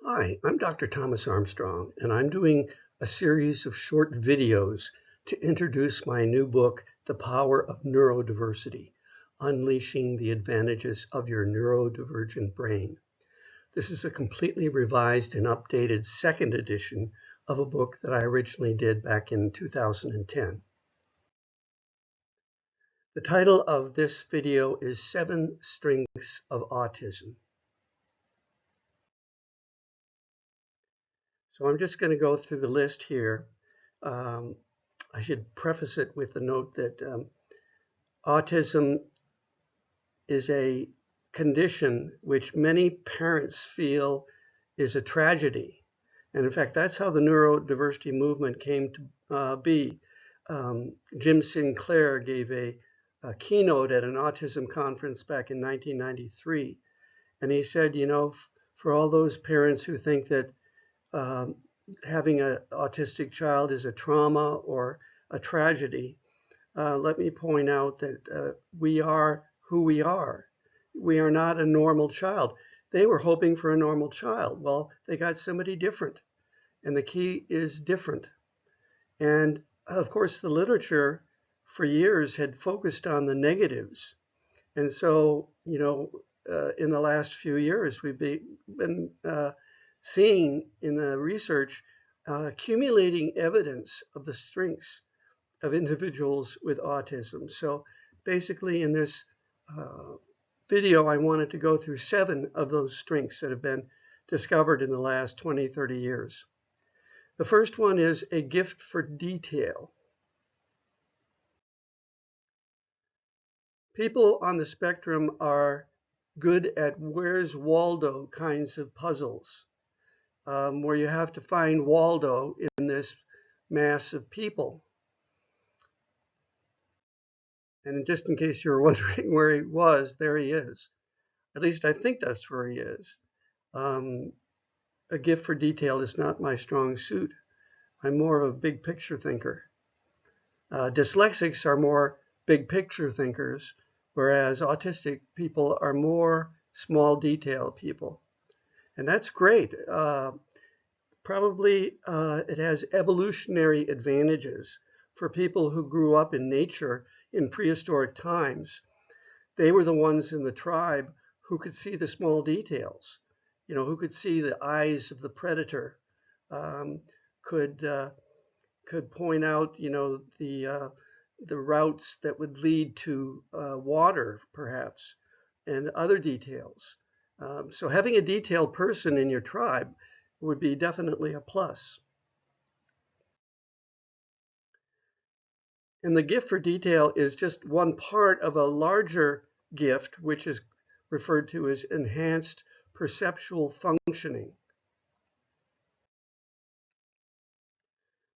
Hi, I'm Dr. Thomas Armstrong, and I'm doing a series of short videos to introduce my new book, The Power of Neurodiversity, Unleashing the Advantages of Your Neurodivergent Brain. This is a completely revised and updated second edition of a book that I originally did back in 2010. The title of this video is 7 Strengths of Autism. So I'm just going to go through the list here. I should preface it with the note that autism is a condition which many parents feel is a tragedy. And in fact, that's how the neurodiversity movement came to be. Jim Sinclair gave a keynote at an autism conference back in 1993. And he said, you know, for all those parents who think that having an autistic child is a trauma or a tragedy, let me point out that we are who we are. We are not a normal child. They were hoping for a normal child. Well, they got somebody different, and the key is different. And of course, the literature for years had focused on the negatives. And so, you know, in the last few years, we've been seeing in the research accumulating evidence of the strengths of individuals with autism. So basically in this video, I wanted to go through 7 of those strengths that have been discovered in the last 20, 30 years. The first one is a gift for detail. People on the spectrum are good at where's Waldo kinds of puzzles, where you have to find Waldo in this mass of people. And just in case you were wondering where he was, there he is. At least I think that's where he is. A gift for detail is not my strong suit. I'm more of a big picture thinker. Dyslexics are more big picture thinkers, whereas autistic people are more small detail people. And that's great. Probably it has evolutionary advantages for people who grew up in nature in prehistoric times. They were the ones in the tribe who could see the small details, you know, who could see the eyes of the predator, could point out, you know, the routes that would lead to water, perhaps, and other details. So having a detailed person in your tribe would be definitely a plus. And the gift for detail is just one part of a larger gift, which is referred to as enhanced perceptual functioning.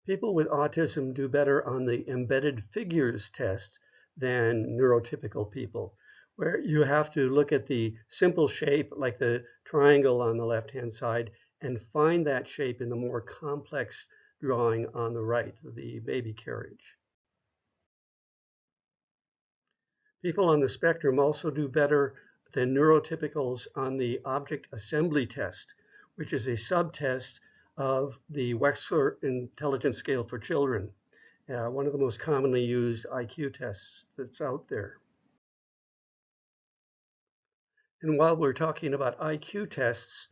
People with autism do better on the embedded figures test than neurotypical people, where you have to look at the simple shape, like the triangle on the left-hand side, and find that shape in the more complex drawing on the right, the baby carriage. People on the spectrum also do better than neurotypicals on the object assembly test, which is a subtest of the Wechsler Intelligence Scale for Children, one of the most commonly used IQ tests that's out there. And while we're talking about IQ tests,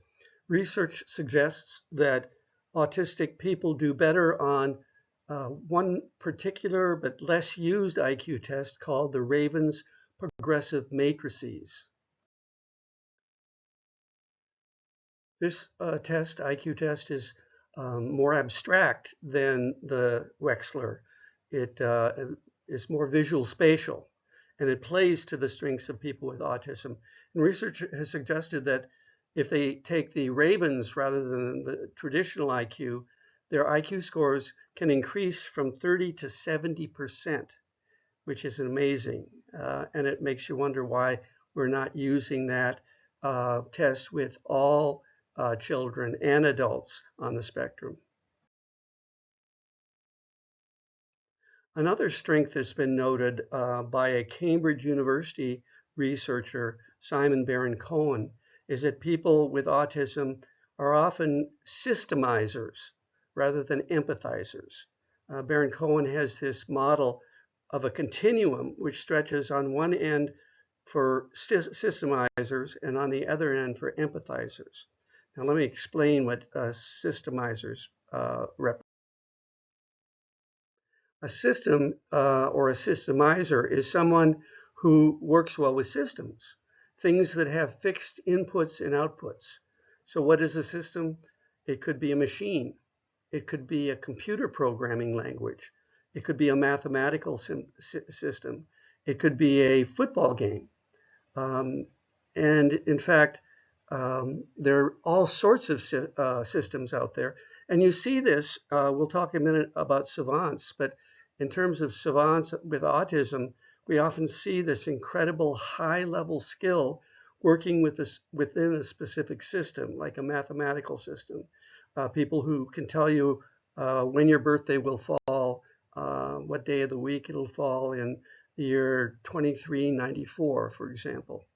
research suggests that autistic people do better on one particular but less used IQ test called the Raven's Progressive Matrices. This IQ test, is more abstract than the Wechsler. It is more visual spatial, and it plays to the strengths of people with autism. And research has suggested that if they take the Ravens rather than the traditional IQ, their IQ scores can increase from 30 to 70%, which is amazing. And it makes you wonder why we're not using that test with all children and adults on the spectrum. Another strength that's been noted by a Cambridge University researcher, Simon Baron-Cohen, is that people with autism are often systemizers rather than empathizers. Baron Cohen has this model of a continuum which stretches on one end for systemizers and on the other end for empathizers. Now let me explain what systemizers represent. A system or a systemizer is someone who works well with systems, things that have fixed inputs and outputs. So what is a system? It could be a machine. It could be a computer programming language. It could be a mathematical system. It could be a football game. And in fact, there are all sorts of systems out there. And you see this, we'll talk a minute about savants, but in terms of savants with autism, we often see this incredible high-level skill working within a specific system, like a mathematical system. People who can tell you when your birthday will fall, what day of the week it'll fall in the year 2394, for example.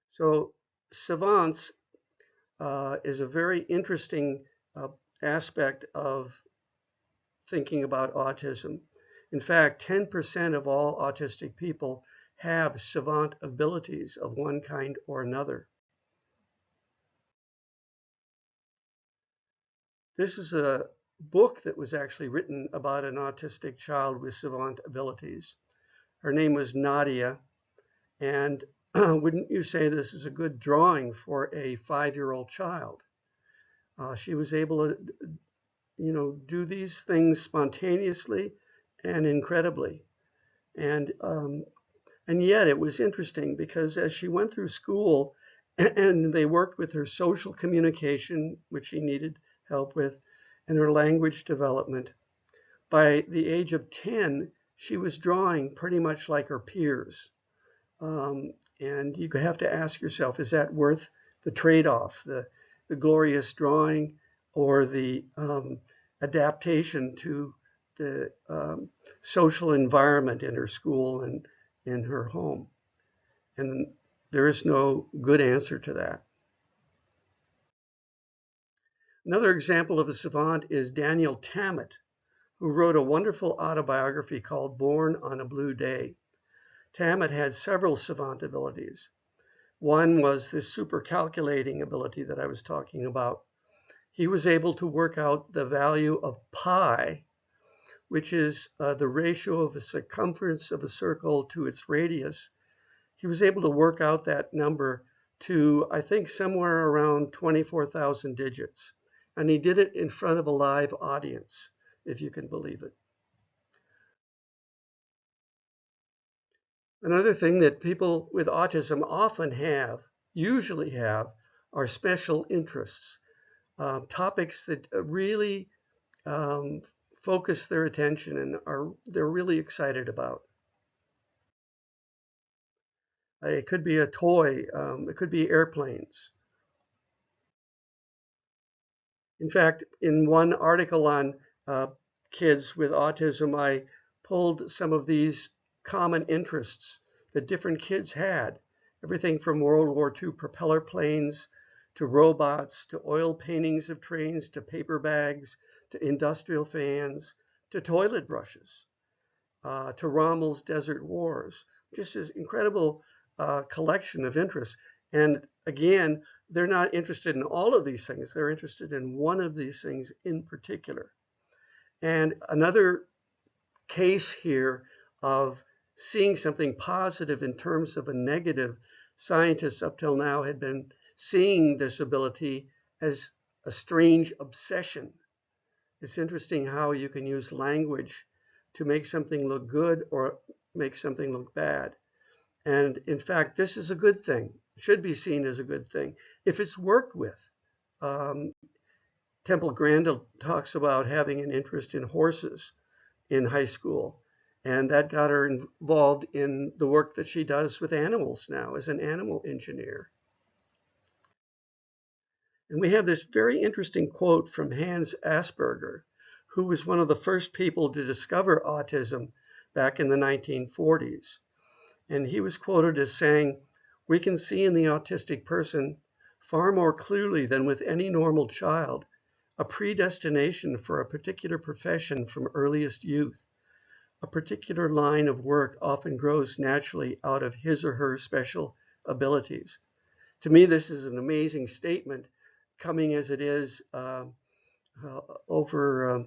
So savants is a very interesting aspect of thinking about autism. In fact, 10% of all autistic people have savant abilities of one kind or another. This is a book that was actually written about an autistic child with savant abilities. Her name was Nadia, and wouldn't you say this is a good drawing for a 5-year-old child? She was able to, do these things spontaneously and incredibly. And yet it was interesting because as she went through school and they worked with her social communication, which she needed help with, and her language development, by the age of 10, she was drawing pretty much like her peers. And you have to ask yourself, is that worth the trade-off, the glorious drawing or the adaptation to the social environment in her school and in her home? And there is no good answer to that. Another example of a savant is Daniel Tammet, who wrote a wonderful autobiography called Born on a Blue Day. Tammet had several savant abilities. One was this super calculating ability that I was talking about. He was able to work out the value of pi, which is the ratio of the circumference of a circle to its radius. He was able to work out that number to, I think, somewhere around 24,000 digits. And he did it in front of a live audience, if you can believe it. Another thing that people with autism often usually have, are special interests, topics that really focus their attention and they're really excited about. It could be a toy, it could be airplanes. In fact, in one article on kids with autism, I pulled some of these common interests that different kids had. Everything from World War II propeller planes, to robots, to oil paintings of trains, to paper bags, to industrial fans, to toilet brushes, to Rommel's Desert Wars. Just this incredible collection of interests. And again, they're not interested in all of these things. They're interested in one of these things in particular. And another case here of seeing something positive in terms of a negative, scientists up till now had been seeing this ability as a strange obsession. It's interesting how you can use language to make something look good or make something look bad. And in fact, this is a good thing. It should be seen as a good thing if it's worked with. Temple Grandin talks about having an interest in horses in high school, and that got her involved in the work that she does with animals now as an animal engineer. And we have this very interesting quote from Hans Asperger, who was one of the first people to discover autism back in the 1940s. And he was quoted as saying, We can see in the autistic person far more clearly than with any normal child a predestination for a particular profession from earliest youth. A particular line of work often grows naturally out of his or her special abilities. To me, this is an amazing statement, coming as it is over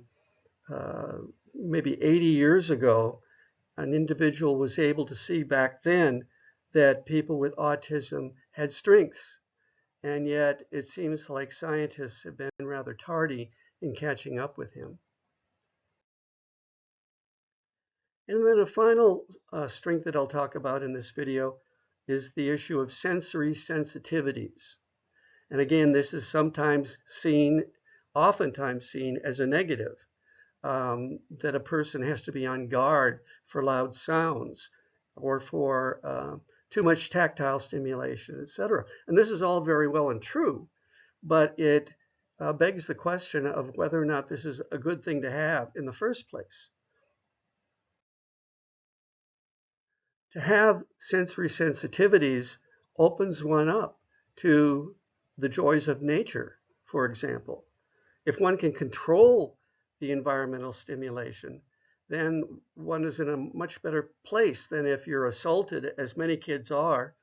maybe 80 years ago. An individual was able to see back then that people with autism had strengths, and yet it seems like scientists have been rather tardy in catching up with him. And then a final strength that I'll talk about in this video is the issue of sensory sensitivities. And again, this is oftentimes seen as a negative, that a person has to be on guard for loud sounds or for too much tactile stimulation, etc. And this is all very well and true, but it begs the question of whether or not this is a good thing to have in the first place. To have sensory sensitivities opens one up to the joys of nature, for example. If one can control the environmental stimulation, then one is in a much better place than if you're assaulted, as many kids are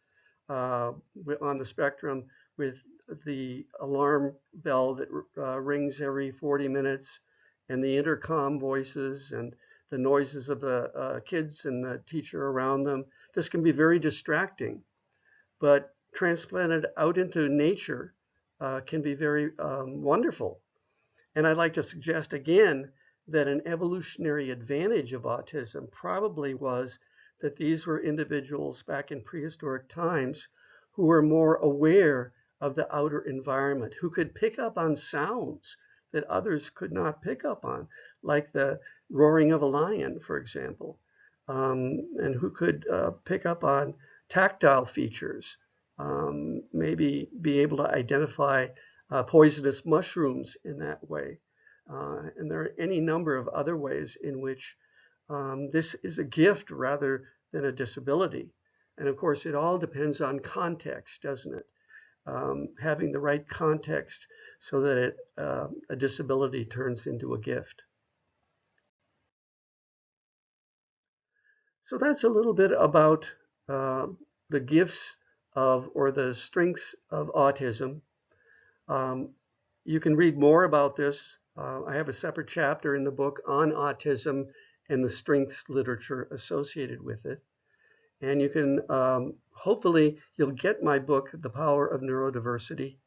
on the spectrum, with the alarm bell that rings every 40 minutes and the intercom voices and the noises of the kids and the teacher around them. This can be very distracting, but transplanted out into nature can be very wonderful. And I'd like to suggest again that an evolutionary advantage of autism probably was that these were individuals back in prehistoric times who were more aware of the outer environment, who could pick up on sounds that others could not pick up on, like the roaring of a lion, for example, and who could pick up on tactile features, maybe be able to identify poisonous mushrooms in that way. And there are any number of other ways in which this is a gift rather than a disability. And of course, it all depends on context, doesn't it? Having the right context so that a disability turns into a gift. So that's a little bit about the gifts of, or the strengths of autism. You can read more about this. I have a separate chapter in the book on autism and the strengths literature associated with it. And you can, hopefully, you'll get my book, The Power of Neurodiversity,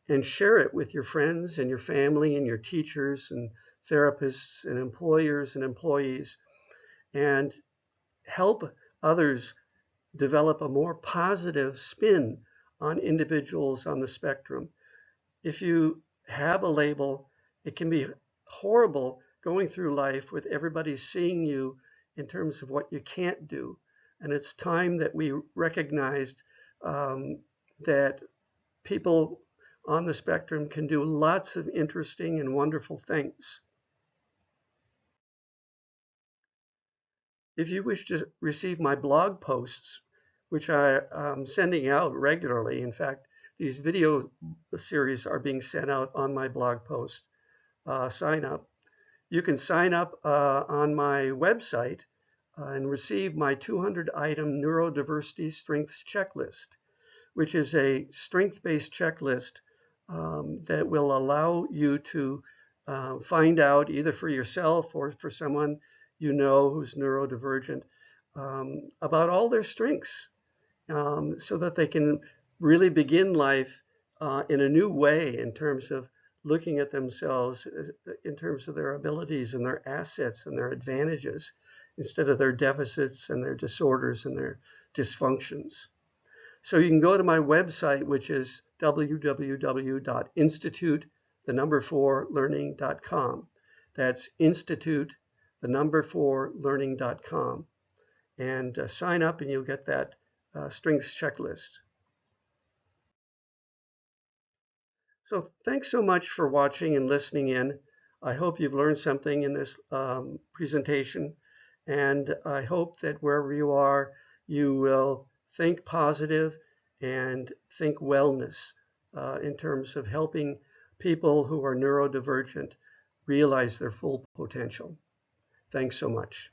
and share it with your friends and your family and your teachers and therapists and employers and employees, and help others develop a more positive spin on individuals on the spectrum. If you have a label, it can be horrible going through life with everybody seeing you in terms of what you can't do. And it's time that we recognized that people on the spectrum can do lots of interesting and wonderful things. If you wish to receive my blog posts, which I am sending out regularly, in fact, these video series are being sent out on my blog post, sign up. You can sign up on my website and receive my 200-item neurodiversity strengths checklist, which is a strength-based checklist that will allow you to find out, either for yourself or for someone you know who's neurodivergent, about all their strengths, so that they can really begin life in a new way in terms of looking at themselves in terms of their abilities and their assets and their advantages, instead of their deficits and their disorders and their dysfunctions. So you can go to my website, which is www.institute4learning.com. That's institute4learning.com, and sign up and you'll get that strengths checklist. So thanks so much for watching and listening in. I hope you've learned something in this presentation, and I hope that wherever you are, you will think positive and think wellness in terms of helping people who are neurodivergent realize their full potential. Thanks so much.